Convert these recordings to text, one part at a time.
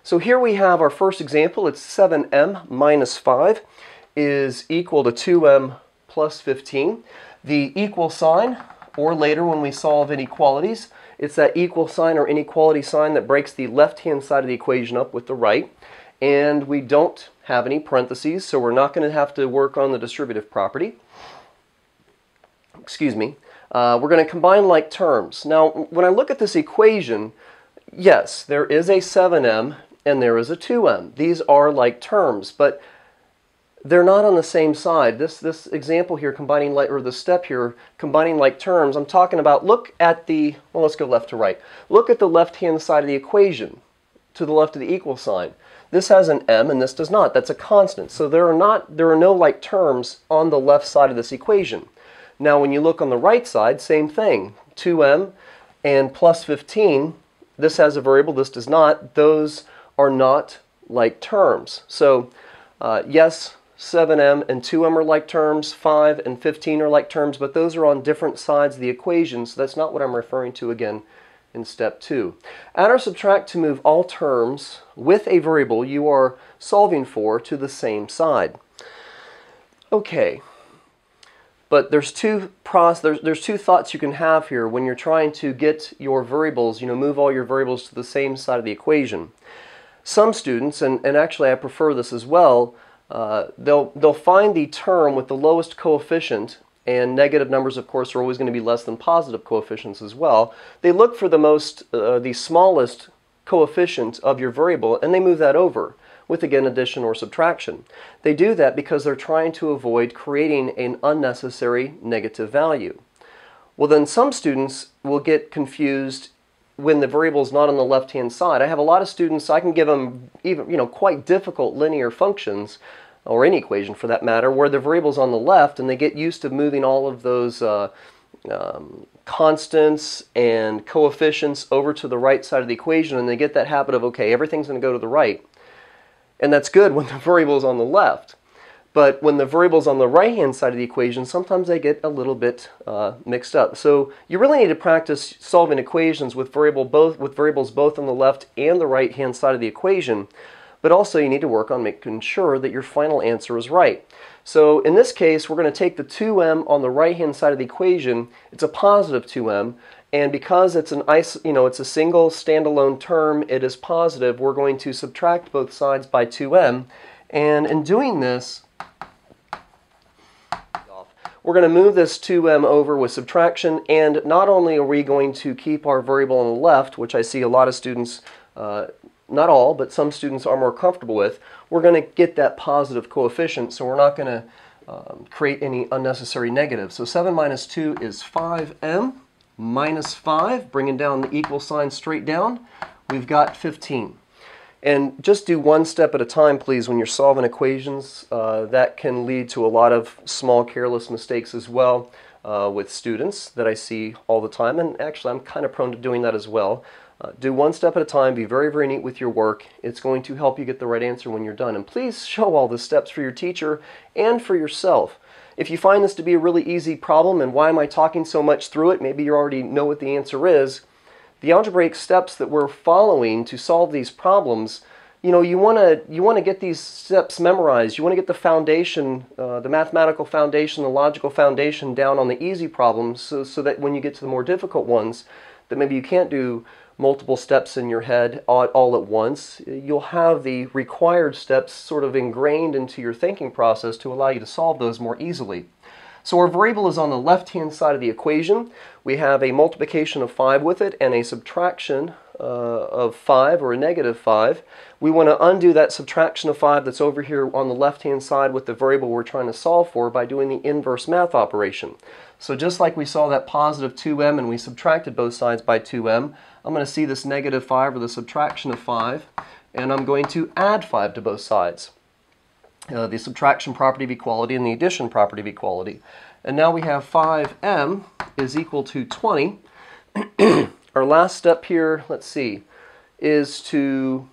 So here we have our first example. It's 7m minus 5 is equal to 2m plus 15. The equal sign, or later when we solve inequalities, it's that equal sign or inequality sign that breaks the left-hand side of the equation up with the right. And we don't have any parentheses, so we're not going to have to work on the distributive property. Excuse me. We're going to combine like terms. Now, when I look at this equation, yes, there is a 7m and there is a 2m. These are like terms, but they're not on the same side. This example here, combining like, or the step here, combining like terms, I'm talking about, look at the, well, let's go left to right. Look at the left-hand side of the equation, to the left of the equal sign. This has an m and this does not. That's a constant. So there are no like terms on the left side of this equation. Now when you look on the right side, same thing. 2m and plus 15, this has a variable, this does not. Those are not like terms. So yes, 7m and 2m are like terms, 5 and 15 are like terms, but those are on different sides of the equation, so that's not what I'm referring to again in step 2. Add or subtract to move all terms with a variable you are solving for to the same side. Okay, but there's two thoughts you can have here when you're trying to get your variables, move all your variables to the same side of the equation. Some students, and actually I prefer this as well, they'll find the term with the lowest coefficient, and negative numbers, of course, are always going to be less than positive coefficients as well. They look for the smallest coefficient of your variable, and they move that over with, again, addition or subtraction. They do that because they're trying to avoid creating an unnecessary negative value. Well, then some students will get confused when the variable is not on the left-hand side. I have a lot of students, I can give them even, quite difficult linear functions, or any equation for that matter, where the variable's on the left, and they get used to moving all of those constants and coefficients over to the right side of the equation, and they get that habit of, okay, everything's going to go to the right. And that's good when the variable's on the left. But when the variable's on the right-hand side of the equation, sometimes they get a little bit mixed up. So you really need to practice solving equations with variables both on the left and the right-hand side of the equation. But also you need to work on making sure that your final answer is right. So in this case, we're going to take the 2m on the right-hand side of the equation. It's a positive 2m, and because it's it's a single standalone term, it is positive. We're going to subtract both sides by 2m, and in doing this, we're going to move this 2m over with subtraction, and not only are we going to keep our variable on the left, which I see a lot of students, not all, but some students are more comfortable with, we're going to get that positive coefficient, so we're not going to create any unnecessary negatives. So 7 minus 2 is 5m minus 5, bringing down the equal sign straight down, we've got 15. And just do one step at a time, please, when you're solving equations. That can lead to a lot of small, careless mistakes as well with students that I see all the time. And actually, I'm kind of prone to doing that as well. Do one step at a time. Be very, very neat with your work. It's going to help you get the right answer when you're done. And please show all the steps for your teacher and for yourself. If you find this to be a really easy problem, and why am I talking so much through it? Maybe you already know what the answer is. The algebraic steps that we're following to solve these problems, you want to get these steps memorized. You want to get the foundation, the mathematical foundation, the logical foundation down on the easy problems, so that when you get to the more difficult ones, that maybe you can't do multiple steps in your head all at once. You'll have the required steps sort of ingrained into your thinking process to allow you to solve those more easily. So our variable is on the left-hand side of the equation. We have a multiplication of 5 with it and a subtraction of 5, or a negative 5. We want to undo that subtraction of 5 that's over here on the left-hand side with the variable we're trying to solve for by doing the inverse math operation. So just like we saw that positive 2m and we subtracted both sides by 2m, I'm going to see this negative 5 or the subtraction of 5, and I'm going to add 5 to both sides. The subtraction property of equality and the addition property of equality. And now we have 5m is equal to 20. Our last step here, let's see, is to,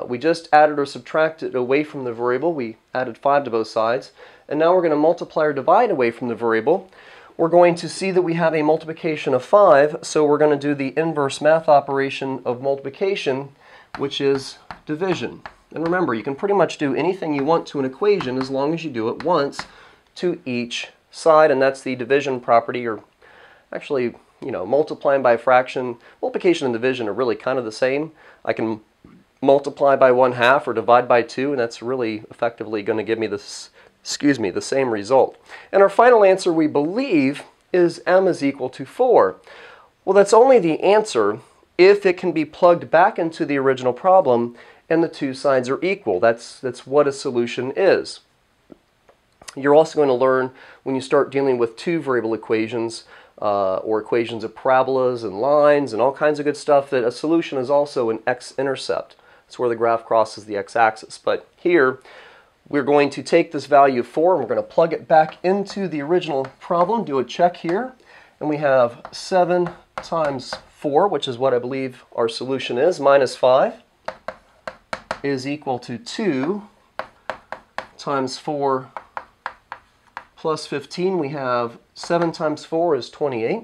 we just added or subtracted away from the variable. We added 5 to both sides. And now we're going to multiply or divide away from the variable. We're going to see that we have a multiplication of 5, so we're going to do the inverse math operation of multiplication. which is division. And remember, you can pretty much do anything you want to an equation as long as you do it once to each side, and that's the division property, or actually, multiplying by a fraction. Multiplication and division are really kind of the same. I can multiply by 1/2 or divide by 2, and that's really effectively going to give me this, the same result. And our final answer, we believe, is m is equal to 4. Well, that's only the answer if it can be plugged back into the original problem and the two sides are equal. That's what a solution is. You're also going to learn when you start dealing with two variable equations or equations of parabolas and lines and all kinds of good stuff that a solution is also an x-intercept. It's where the graph crosses the x-axis. But here we're going to take this value of 4 and we're going to plug it back into the original problem, do a check here, and we have 7 times 4, which is what I believe our solution is, minus 5, is equal to 2 times 4 plus 15. We have 7 times 4 is 28,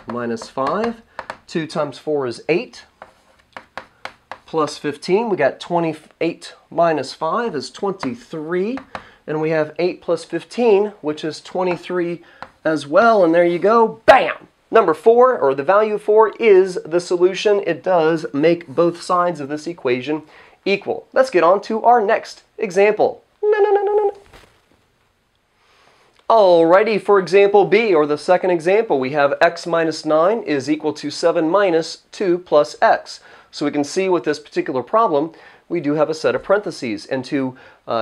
minus 5. 2 times 4 is 8, plus 15. We got 28 minus 5 is 23. And we have 8 plus 15, which is 23 as well. And there you go. Bam! Number 4, or the value of 4, is the solution. It does make both sides of this equation equal. Let's get on to our next example. Alrighty, for example B, or the second example, we have x minus 9 is equal to 7 minus 2 plus x. So we can see with this particular problem, we do have a set of parentheses. And to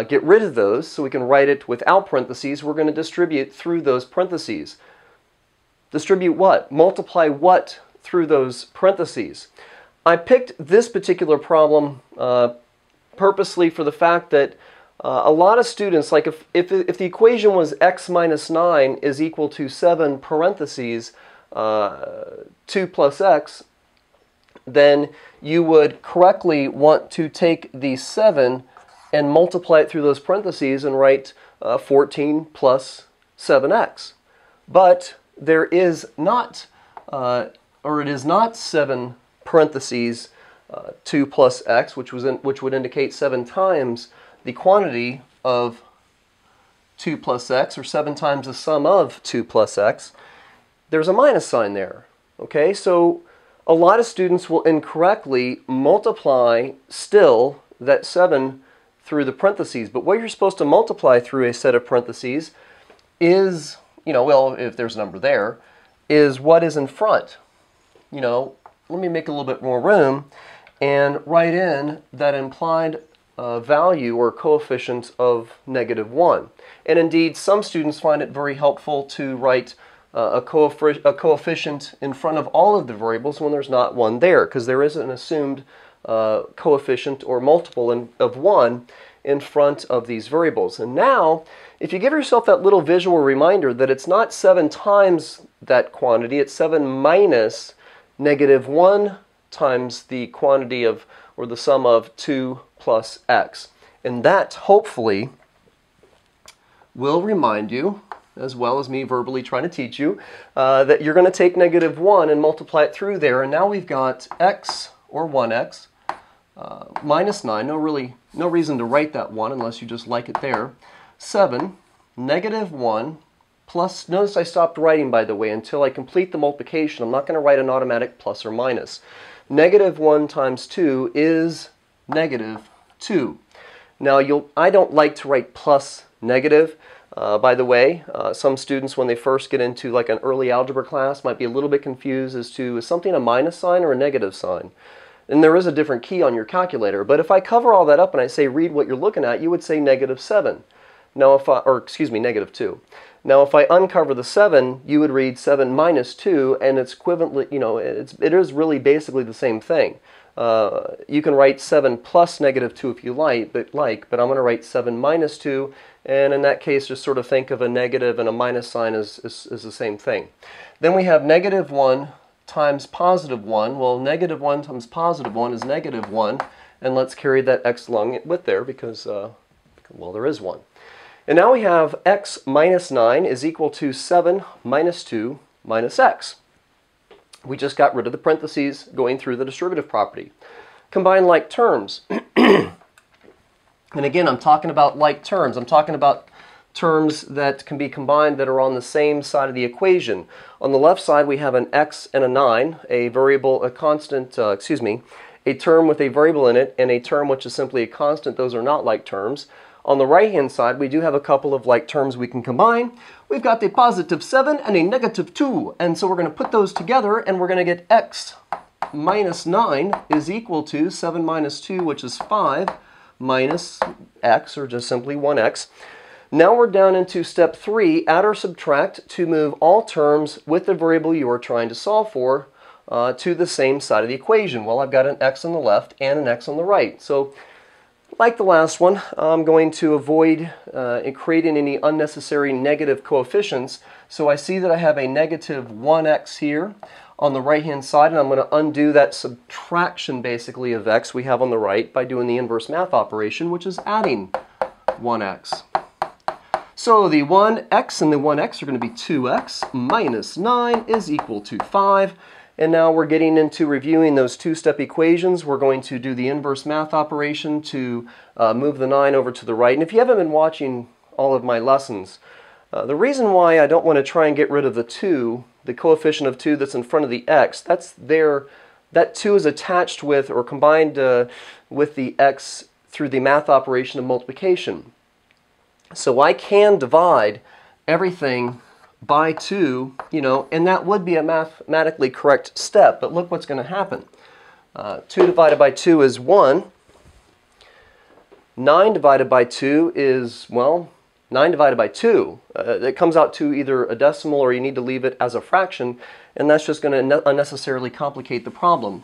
get rid of those, so we can write it without parentheses, we're going to distribute through those parentheses. Distribute what? Multiply what through those parentheses? I picked this particular problem purposely for the fact that a lot of students, like if the equation was x minus 9 is equal to 7 parentheses 2 plus x, then you would correctly want to take the 7 and multiply it through those parentheses and write 14 plus 7x. But there is not, or it is not 7 parentheses 2 plus x, which would indicate 7 times the quantity of 2 plus x, or 7 times the sum of 2 plus x. There's a minus sign there. Okay, so a lot of students will incorrectly multiply still that 7 through the parentheses. But what you're supposed to multiply through a set of parentheses is, well, if there's a number there, is what is in front. Let me make a little bit more room and write in that implied value or coefficient of -1. And indeed, some students find it very helpful to write a coefficient in front of all of the variables when there's not one there, because there is an assumed coefficient or multiple of 1 in front of these variables. And now, if you give yourself that little visual reminder that it's not 7 times that quantity, it's 7 minus -1 times the quantity of, or the sum of 2 plus x. And that, hopefully, will remind you, as well as me verbally trying to teach you, that you're going to take -1 and multiply it through there. And now we've got x, or 1x, minus 9. No reason to write that 1 unless you just like it there. 7, -1, plus, notice I stopped writing, by the way, until I complete the multiplication. I'm not going to write an automatic plus or minus. -1 times 2 is -2. Now, I don't like to write plus negative. By the way, some students, when they first get into like an early algebra class, might be a little bit confused as to, is something a minus sign or a negative sign? And there is a different key on your calculator. But if I cover all that up and I say read what you're looking at, you would say -7. Now, -2. Now, if I uncover the 7, you would read 7 minus 2, and it's equivalently, it is really basically the same thing. You can write 7 plus -2 if you like, but I'm going to write 7 minus 2, and in that case, just sort of think of a negative and a minus sign as the same thing. Then we have -1 times +1. Well, -1 times +1 is -1, and let's carry that x along with there because, well, there is 1. And now we have x minus 9 is equal to 7 minus 2 minus x. We just got rid of the parentheses going through the distributive property. combine like terms. And again, I'm talking about like terms. I'm talking about terms that can be combined that are on the same side of the equation. On the left side, we have an x and a 9, a variable, a constant, a term with a variable in it, and a term which is simply a constant. Those are not like terms. On the right-hand side, we do have a couple of like terms we can combine. We've got a positive 7 and a negative 2, and so we're going to put those together, and we're going to get x minus 9 is equal to 7 minus 2, which is 5, minus x, or just simply 1x. Now we're down into step 3, add or subtract, to move all terms with the variable you are trying to solve for to the same side of the equation. Well, I've got an x on the left and an x on the right. So, like the last one, I'm going to avoid creating any unnecessary negative coefficients. So I see that I have a negative 1x here on the right-hand side, and I'm going to undo that subtraction, basically, of x we have on the right by doing the inverse math operation, which is adding 1x. So the 1x and the 1x are going to be 2x minus 9 is equal to 5. And now we're getting into reviewing those two-step equations. We're going to do the inverse math operation to move the 9 over to the right. And if you haven't been watching all of my lessons, the reason why I don't want to try and get rid of the 2, the coefficient of 2 that's in front of the x, that 2 is attached with or combined with the x through the math operation of multiplication. So I can divide everything by 2, and that would be a mathematically correct step, but look what's going to happen. 2 divided by 2 is 1. 9 divided by 2 is, well, 9 divided by 2. It comes out to either a decimal or you need to leave it as a fraction, and that's just going to unnecessarily complicate the problem.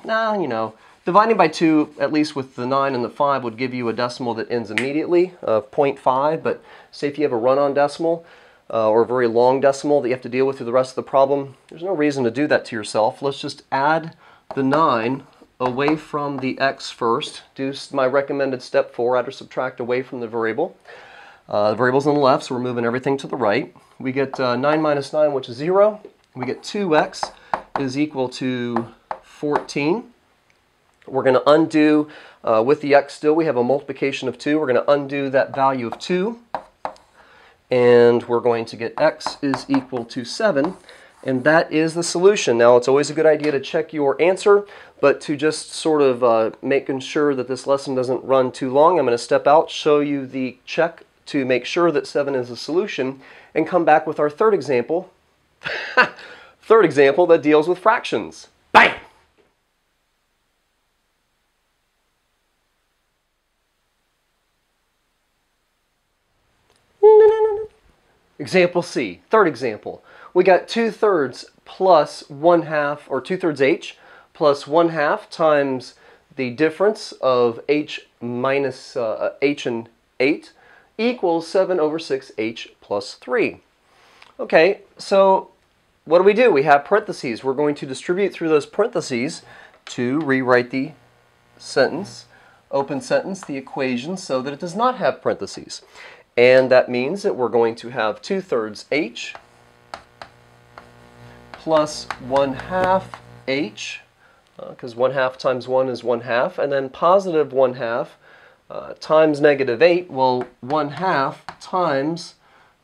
Dividing by 2, at least with the 9 and the 5, would give you a decimal that ends immediately of 0.5, but say if you have a run-on decimal or a very long decimal that you have to deal with through the rest of the problem, there's no reason to do that to yourself. Let's just add the 9 away from the x first. Do my recommended step 4, add or subtract away from the variable. The variable's on the left, so we're moving everything to the right. We get 9 minus 9, which is 0. We get 2x is equal to 14. We're going to undo, with the x still, we have a multiplication of 2. We're going to undo that value of 2. And we're going to get x is equal to 7. And that is the solution. Now, it's always a good idea to check your answer, but to just sort of making sure that this lesson doesn't run too long, I'm going to step out, show you the check to make sure that 7 is the solution, and come back with our third example. Third example that deals with fractions. Bang! Example C, third example. We got 2/3 plus 1/2, or 2/3 h plus 1/2 times the difference of h minus h and 8 equals 7/6h plus 3. Okay, so what do? We have parentheses. We're going to distribute through those parentheses to rewrite the sentence, open sentence, the equation, so that it does not have parentheses. And that means that we're going to have 2/3 h plus 1/2 h, because 1/2 times 1 is 1/2, and then positive 1/2 times negative 8, well, 1/2 times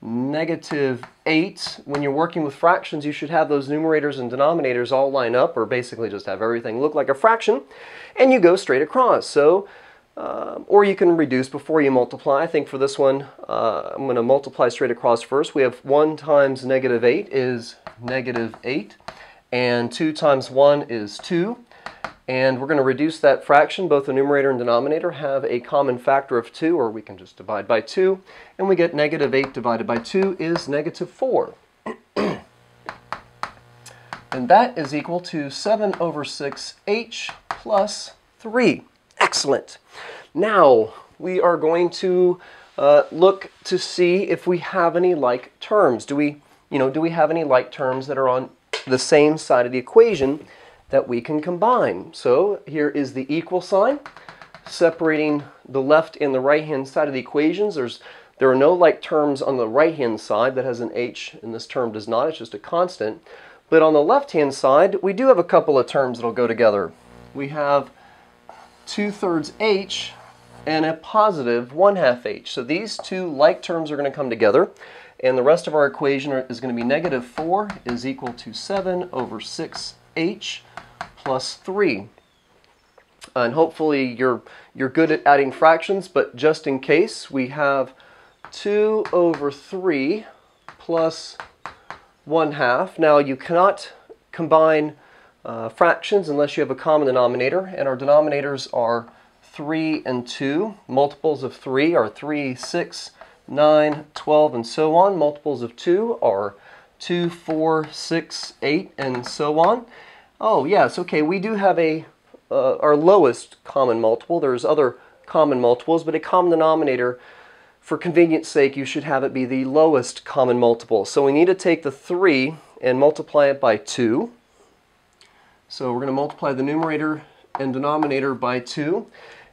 negative 8. When you're working with fractions, you should have those numerators and denominators all line up, or basically just have everything look like a fraction, and you go straight across. So, or you can reduce before you multiply. I think for this one, I'm going to multiply straight across first. We have 1 times negative 8 is negative 8, and 2 times 1 is 2. And we're going to reduce that fraction. Both the numerator and denominator have a common factor of 2, or we can just divide by 2. And we get negative 8 divided by 2 is negative 4. And that is equal to 7/6h plus 3. Excellent. Now, we are going to look to see if we have any like terms. Do we have any like terms that are on the same side of the equation that we can combine? So here is the equal sign separating the left and the right-hand side of the equations. There are no like terms on the right-hand side that has an h, and this term does not. It's just a constant. But on the left-hand side, we do have a couple of terms that will go together. We have 2/3 h and a positive 1/2 h. So these two like terms are going to come together, and the rest of our equation is going to be negative 4 is equal to 7 over 6h plus 3. And hopefully you're good at adding fractions, but just in case, we have 2 over 3 plus 1/2. Now you cannot combine fractions unless you have a common denominator, and our denominators are 3 and 2. Multiples of 3 are 3, 6, 9, 12, and so on. Multiples of 2 are 2, 4, 6, 8, and so on. Oh yes, okay, we do have our lowest common multiple. There's other common multiples, but a common denominator, for convenience sake, you should have it be the lowest common multiple. So we need to take the 3 and multiply it by 2. So we're going to multiply the numerator and denominator by 2.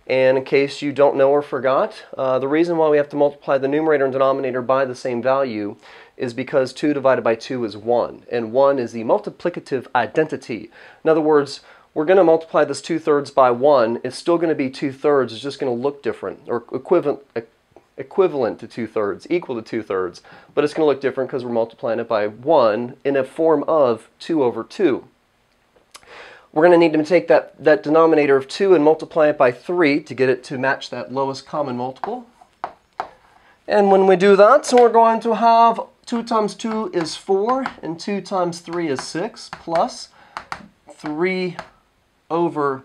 And in case you don't know or forgot, the reason why we have to multiply the numerator and denominator by the same value is because 2 divided by 2 is 1. And 1 is the multiplicative identity. In other words, we're going to multiply this 2/3 by 1. It's still going to be 2/3. It's just going to look different, or equivalent to 2/3, equal to 2/3. But it's going to look different because we're multiplying it by 1 in a form of 2 over 2. We're going to need to take that denominator of 2 and multiply it by 3 to get it to match that lowest common multiple. And when we do that, so we're going to have 2 times 2 is 4, and 2 times 3 is 6, plus 3 over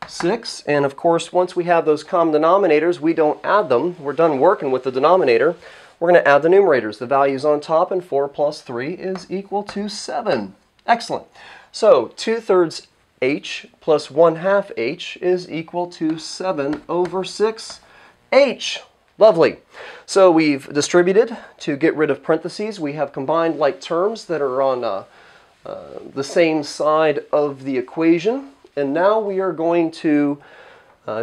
6. And of course, once we have those common denominators, we don't add them. We're done working with the denominator. We're going to add the numerators. The values on top, and 4 plus 3 is equal to 7. Excellent. So 2/3 h plus 1/2 h is equal to 7 over 6h. Lovely. So we've distributed to get rid of parentheses. We have combined like terms that are on the same side of the equation. And now we are going to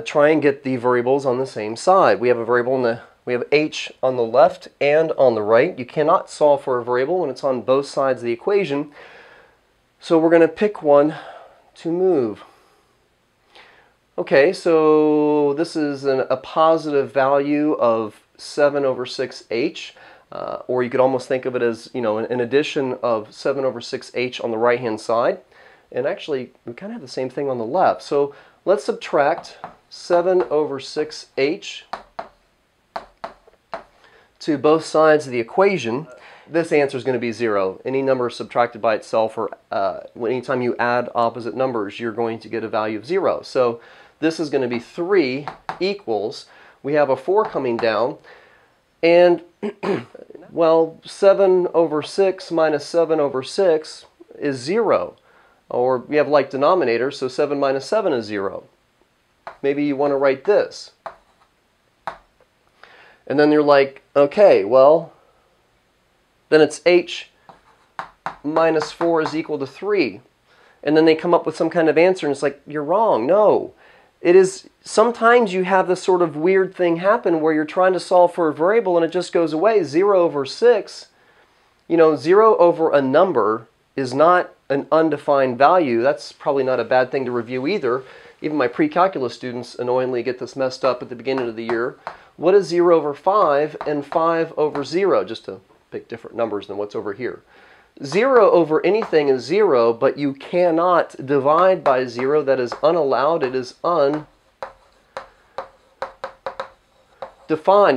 try and get the variables on the same side. We have a variable we have h on the left and on the right. You cannot solve for a variable when it's on both sides of the equation. So we're going to pick one to move. Okay, so this is a positive value of 7 over 6h. Or you could almost think of it as, an addition of 7 over 6h on the right-hand side. And actually, we kind of have the same thing on the left. So let's subtract 7 over 6h to both sides of the equation. This answer is going to be 0. Any number subtracted by itself, or anytime you add opposite numbers, you're going to get a value of 0. So this is going to be 3 equals, we have a 4 coming down, and well, 7 over 6 minus 7 over 6 is 0. Or we have like denominators, so 7 minus 7 is 0. Maybe you want to write this. And then you're like, okay, well, then it's h minus 4 is equal to 3. And then they come up with some kind of answer, and it's like, you're wrong. No. It is, sometimes you have this sort of weird thing happen where you're trying to solve for a variable and it just goes away. 0 over 6, 0 over a number is not an undefined value. That's probably not a bad thing to review either. Even my pre-calculus students annoyingly get this messed up at the beginning of the year. What is 0 over 5 and 5 over 0? Just to pick different numbers than what's over here. 0 over anything is 0, but you cannot divide by 0. That is unallowed. It is undefined.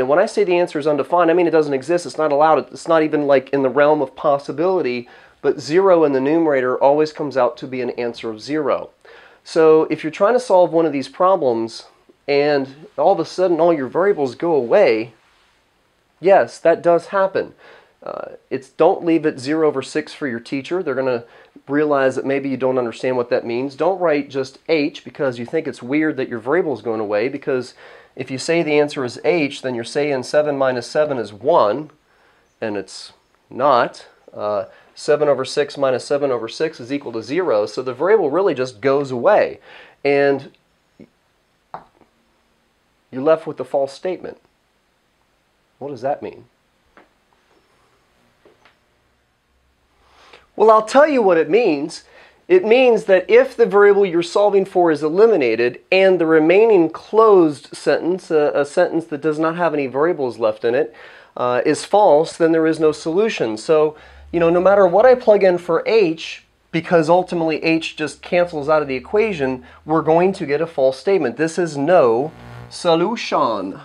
And when I say the answer is undefined, I mean it doesn't exist. It's not allowed. It's not even like in the realm of possibility. But 0 in the numerator always comes out to be an answer of 0. So if you're trying to solve one of these problems and all of a sudden all your variables go away, yes, that does happen. Don't leave it 0 over 6 for your teacher. They're going to realize that maybe you don't understand what that means. Don't write just h because you think it's weird that your variable is going away, because if you say the answer is h, then you're saying 7 minus 7 is 1, and it's not. 7 over 6 minus 7 over 6 is equal to 0, so the variable really just goes away. And you're left with the false statement. What does that mean? Well, I'll tell you what it means. It means that if the variable you're solving for is eliminated and the remaining closed sentence, a sentence that does not have any variables left in it, is false, then there is no solution. So, no matter what I plug in for h, because ultimately h just cancels out of the equation, we're going to get a false statement. This is no solution.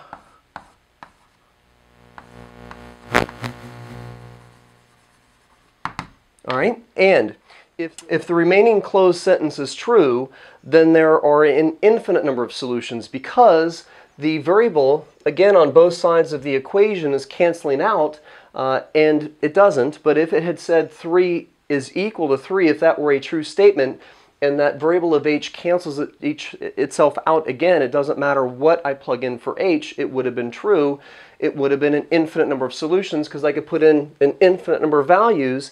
All right, and if the remaining closed sentence is true, then there are an infinite number of solutions because the variable, again, on both sides of the equation is canceling out, and it doesn't. But if it had said 3 is equal to 3, if that were a true statement, and that variable of h cancels itself out again, it doesn't matter what I plug in for h, it would have been true. It would have been an infinite number of solutions because I could put in an infinite number of values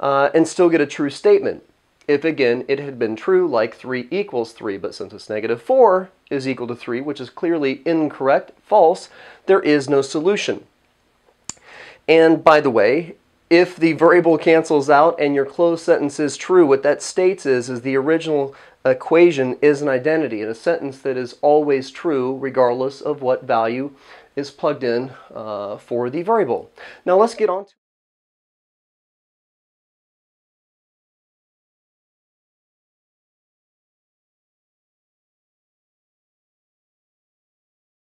and still get a true statement. If, again, it had been true, like 3 equals 3, but since it's negative 4 is equal to 3, which is clearly incorrect, false, there is no solution. And by the way, if the variable cancels out and your closed sentence is true, what that states is the original equation is an identity, and a sentence that is always true regardless of what value is plugged in for the variable. Now let's get on to